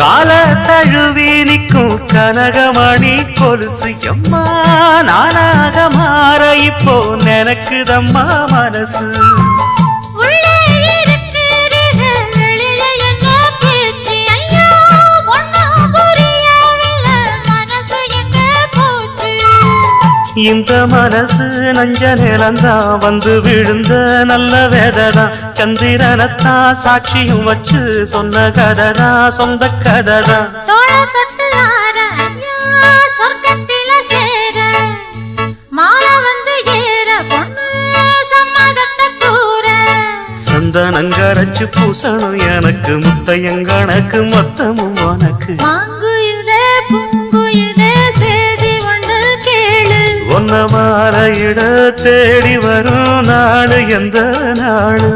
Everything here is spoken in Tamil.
கால தழுவி நிற்கும் கனகமணி கொலுசு எம்மா நானாக மாற இப்போ நினைக்குதம்மா மனசு இந்த மனசு நஞ்ச நிலந்தான் வந்து விழுந்த நல்ல வேததான் சந்திரனத்தான் சாட்சியும் வச்சு சொன்ன கததான் சொந்த கததான் சந்தனங்கரைச்சு பூசணும் எனக்கு முத்தையங்கணக்கு மொத்தமும் உனக்கு ஒன்ன மாற இட தேடி வரும் நாடு எந்த நாடு